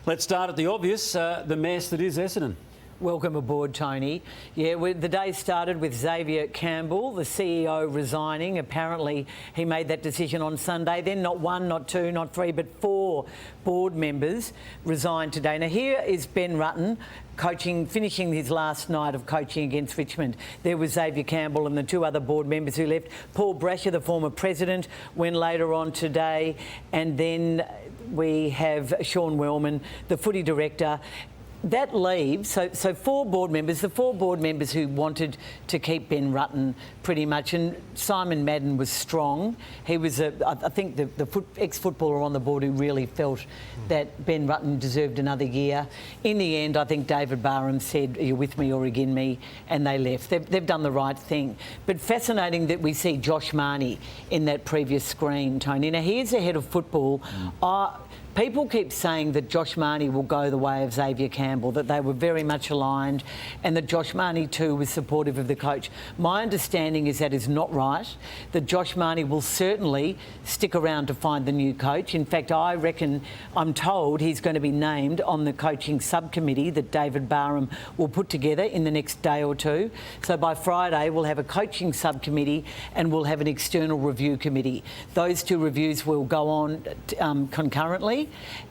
Let's start at the obvious, the mess that is Essendon. Welcome aboard, Tony. Yeah, the day started with Xavier Campbell, the CEO, resigning. Apparently, he made that decision on Sunday. Then not one, not two, not three, but 4 board members resigned today. Now, here is Ben Rutten finishing his last night of coaching against Richmond. There was Xavier Campbell and the 2 other board members who left. Paul Brasher, the former president, went later on today. And then we have Sean Wellman, the footy director. That leaves, so 4 board members, the 4 board members who wanted to keep Ben Rutten pretty much, and Simon Madden was strong. He was, I think, the ex-footballer on the board who really felt that Ben Rutten deserved another year. In the end, I think David Barham said, "Are you with me or against me?" and they left. They've done the right thing. But fascinating that we see Josh Marnie in that previous screen, Tony. Now, here's the head of football. People keep saying that Josh Marnie will go the way of Xavier Campbell, that they were very much aligned and that Josh Marnie too was supportive of the coach. My understanding is that is not right, that Josh Marnie will certainly stick around to find the new coach. In fact, I'm told he's going to be named on the coaching subcommittee that David Barham will put together in the next day or 2. So by Friday, we'll have a coaching subcommittee and we'll have an external review committee. Those 2 reviews will go on concurrently.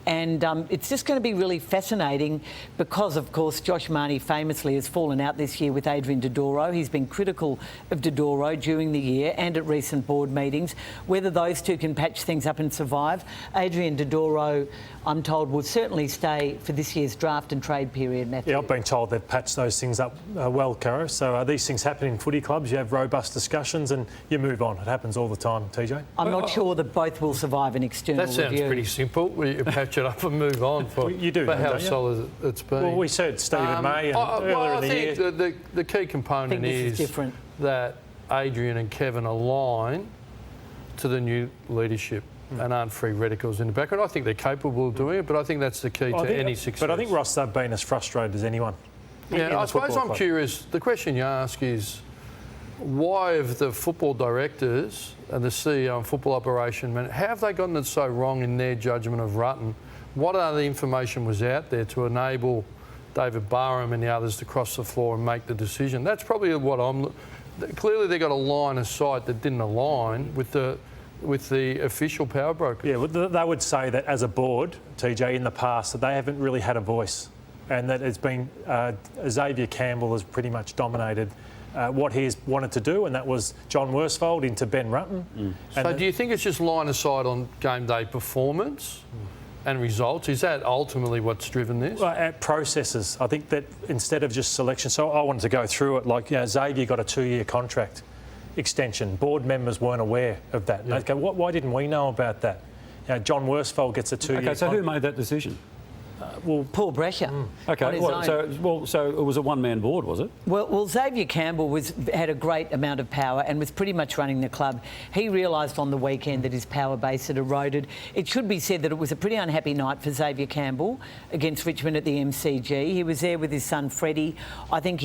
And it's just going to be really fascinating because, of course, Josh Marnie famously has fallen out this year with Adrian Dodoro. He's been critical of Dodoro during the year and at recent board meetings. Whether those 2 can patch things up and survive, Adrian Dodoro, I'm told, will certainly stay for this year's draft and trade period, Matthew. Yeah, I've been told they've patched those things up well, Caro. So these things happen in footy clubs. You have robust discussions and you move on. It happens all the time, TJ. I'm not sure that both will survive an external review. That sounds pretty simple. You patch it up and move on for how solid it's been. Well, we said Stephen May earlier in the year. I think the key component is that Adrian and Kevin align to the new leadership and aren't free radicals in the background. I think they're capable of doing it, but I think that's the key to any success. But I think, Ross, they've been as frustrated as anyone. Yeah, I suppose I'm curious. The question you ask is, why have the football directors and the CEO and football operation, how have they gotten it so wrong in their judgment of Rutten? What other information was out there to enable David Barham and the others to cross the floor and make the decision? That's probably what clearly they got a line of sight that didn't align with the official power broker. Yeah, well, they would say that as a board, TJ, in the past, that they haven't really had a voice and that it's been Xavier Campbell has pretty much dominated what he's wanted to do, and that was John Worsfold into Ben Rutten. So do you think it's just line of sight on game day performance and results? Is that ultimately what's driven this? Well, processes. I think that instead of just selection, so I wanted to go through it, like, Xavier got a 2-year contract extension. Board members weren't aware of that. Yeah. Okay, why didn't we know about that? John Worsfold gets a 2-year contract. Okay, so who made that decision? Paul Brasher. Okay, so it was a one-man board, was it? Well, Xavier Campbell had a great amount of power and was pretty much running the club. He realised on the weekend that his power base had eroded. It should be said that it was a pretty unhappy night for Xavier Campbell against Richmond at the MCG. He was there with his son Freddie. I think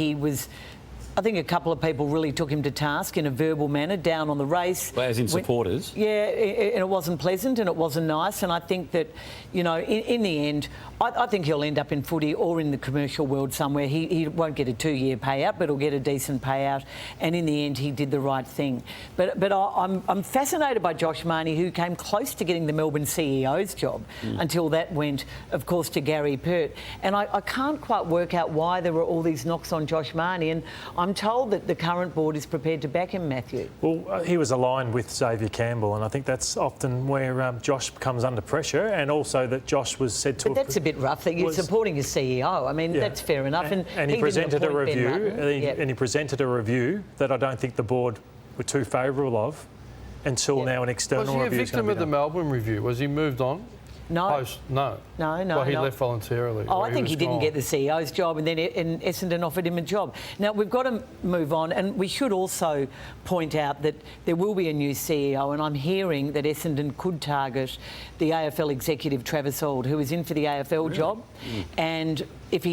a couple of people really took him to task in a verbal manner, down on the race. Well, as in supporters? Yeah, and it wasn't pleasant and it wasn't nice. And I think that, in the end, I think he'll end up in footy or in the commercial world somewhere. He won't get a 2-year payout, but he'll get a decent payout. And in the end, he did the right thing. But I'm fascinated by Josh Marnie, who came close to getting the Melbourne CEO's job until that went, of course, to Gary Pert. And I can't quite work out why there were all these knocks on Josh Marnie. And I'm told that the current board is prepared to back him, Matthew. Well, he was aligned with Xavier Campbell, and I think that's often where Josh comes under pressure, and also that Josh was said to... But that's a bit rough, that you're supporting your CEO. I mean, that's fair enough. And he presented a review, and he presented a review that I don't think the board were too favourable of until now an external review. Was he a victim of the Melbourne review? Was he moved on? No. No. Well, he left voluntarily. Oh, I think he didn't get the CEO's job, and then Essendon offered him a job. Now, we've got to move on, and we should also point out that there will be a new CEO, and I'm hearing that Essendon could target the AFL executive Travis Auld, who is in for the AFL job. And if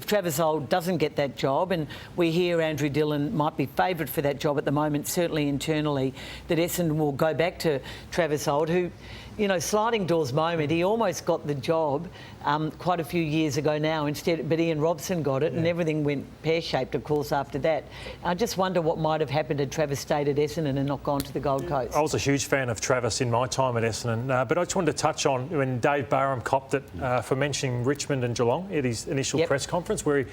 Travis Auld doesn't get that job, and we hear Andrew Dillon might be favoured for that job at the moment, certainly internally, that Essendon will go back to Travis Auld, who you know, sliding doors moment. He almost got the job quite a few years ago now instead, but Ian Robson got it, and everything went pear-shaped, of course, after that. I just wonder what might have happened had Travis stayed at Essendon and not gone to the Gold Coast. I was a huge fan of Travis in my time at Essendon, but I just wanted to touch on when Dave Barham copped it for mentioning Richmond and Geelong at his initial press conference, where he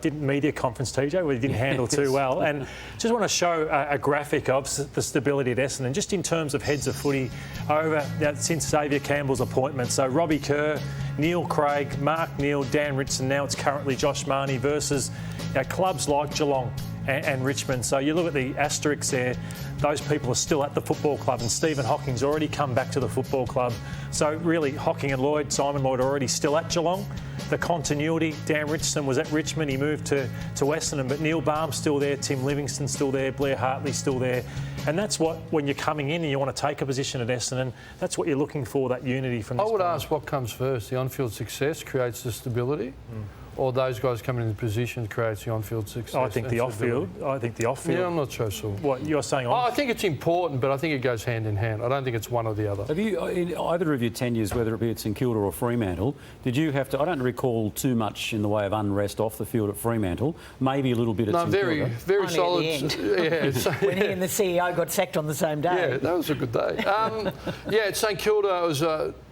didn't media conference, TJ, where he didn't handle too well. And just want to show a graphic of the stability at Essendon, just in terms of heads of footy over since Xavier Campbell's appointment. So Robbie Kerr, Neil Craig, Mark Neal, Dan Richardson, now it's currently Josh Marnie versus clubs like Geelong and Richmond. So you look at the asterisks there, those people are still at the football club, and Stephen Hocking's already come back to the football club. So really, Hocking and Lloyd, Simon Lloyd, are already still at Geelong. The continuity, Dan Richardson was at Richmond, he moved to Essendon, but Neil Barham's still there, Tim Livingston's still there, Blair Hartley's still there. And that's what, when you're coming in and you want to take a position at Essendon, that's what you're looking for, that unity from this I would point. ask what comes first, the on-field success creates the stability, or those guys coming into position creates the on-field success? I think the off-field. Yeah, I'm not so sure. What you're saying? I think it's important, but I think it goes hand in hand. I don't think it's one or the other. Have you, in either of your tenures, whether it be at St Kilda or Fremantle, did you have to, I don't recall too much in the way of unrest off the field at Fremantle, maybe a little bit at St Kilda. Very Only solid. at the end. When he and the CEO got sacked on the same day. Yeah, that was a good day. At St Kilda,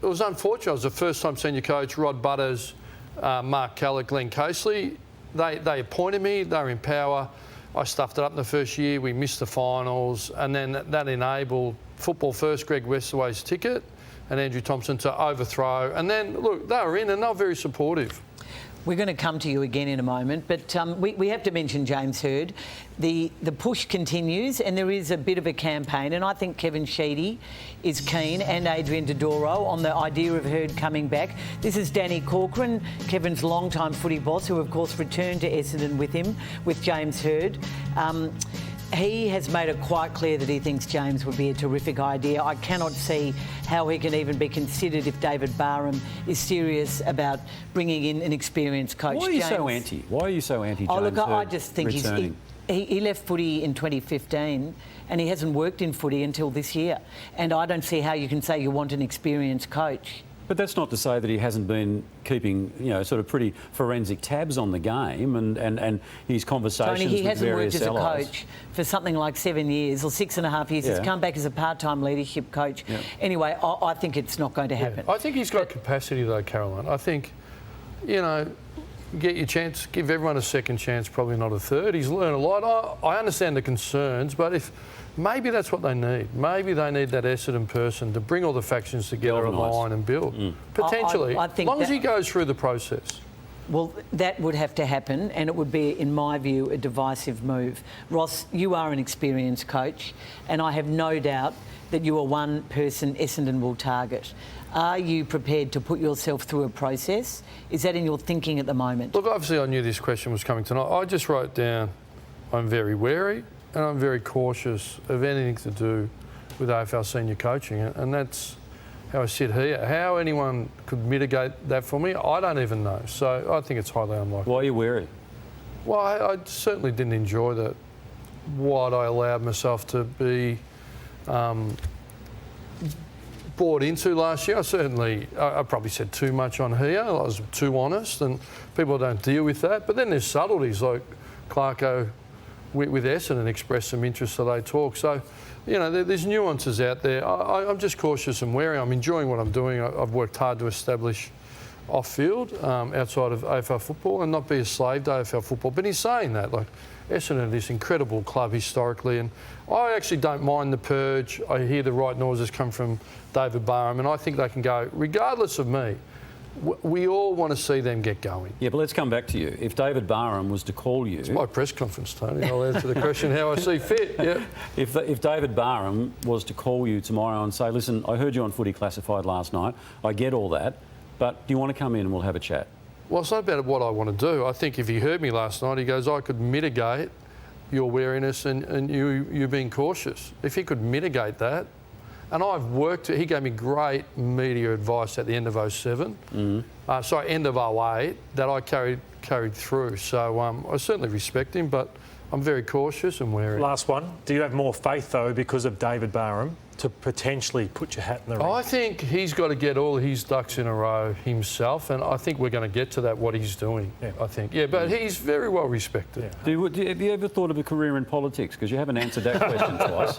it was unfortunate. I was the first-time senior coach, Rod Butters, Mark Keller, Glenn Casely. They appointed me, they were in power. I stuffed it up in the first year, we missed the finals, and then that enabled Football First, Greg Westaway's ticket, and Andrew Thompson to overthrow. And then, look, they were in and they were very supportive. We're going to come to you again in a moment, but we have to mention James Hird. The push continues, and there is a bit of a campaign, and I think Kevin Sheedy is keen, and Adrian Dodoro, on the idea of Hird coming back. This is Danny Corcoran, Kevin's longtime footy boss, who of course returned to Essendon with him, with James Hird. He has made it quite clear that he thinks James would be a terrific idea. I cannot see how he can even be considered if David Barham is serious about bringing in an experienced coach. Why are you so anti? Why are you so anti James? Oh, look, I just think returning? he left footy in 2015 and he hasn't worked in footy until this year. And I don't see how you can say you want an experienced coach. But that's not to say that he hasn't been keeping, sort of pretty forensic tabs on the game and his conversations Tony, he with hasn't various worked as allies. a coach for something like 7 years or 6.5 years. He's come back as a part-time leadership coach. Yeah. Anyway, I think it's not going to happen. I think he's got capacity though, Caroline. I think, get your chance, give everyone a second chance, probably not a third. He's learned a lot. I understand the concerns, but maybe that's what they need. Maybe they need that Essendon person to bring all the factions together, align and build. Potentially, I think as long as he goes through the process. Well, that would have to happen, and it would be, in my view, a divisive move. Ross, you are an experienced coach, and I have no doubt that you are one person Essendon will target. Are you prepared to put yourself through a process? Is that in your thinking at the moment? Look, obviously I knew this question was coming tonight. I just wrote down, I'm very wary and I'm very cautious of anything to do with AFL senior coaching, and that's how I sit here. How anyone could mitigate that for me, I don't even know. So I think it's highly unlikely. Why are you wary? Well, I certainly didn't enjoy what I allowed myself to be bought into last year. I probably said too much on here. I was too honest, and people don't deal with that. But then there's subtleties, like Clarko with Essendon expressed some interest, so they talk. So, there's nuances out there. I'm just cautious and wary. I'm enjoying what I'm doing. I've worked hard to establish off-field, outside of AFL football, and not be a slave to AFL football. But he's saying that, like, Essendon are this incredible club historically, and I actually don't mind the purge. I hear the right noises come from David Barham, and I think they can go, regardless of me. We all want to see them get going. Yeah, but let's come back to you. If David Barham was to call you... It's my press conference, Tony. I'll answer the question how I see fit. Yeah. If David Barham was to call you tomorrow and say, listen, I heard you on Footy Classified last night, I get all that, but do you want to come in and we'll have a chat? Well, it's not about what I want to do. I think if he heard me last night, he goes, I could mitigate your wariness and you being cautious. If he could mitigate that, and he gave me great media advice at the end of 07, end of 08, that I carried through. So I certainly respect him, but I'm very cautious and wary. Last one. Do you have more faith, though, because of David Barham, to potentially put your hat in the ring? I think he's got to get all his ducks in a row himself, and I think we're going to get to that, what he's doing, I think. Yeah, but he's very well respected. Have you ever thought of a career in politics? Because you haven't answered that question twice.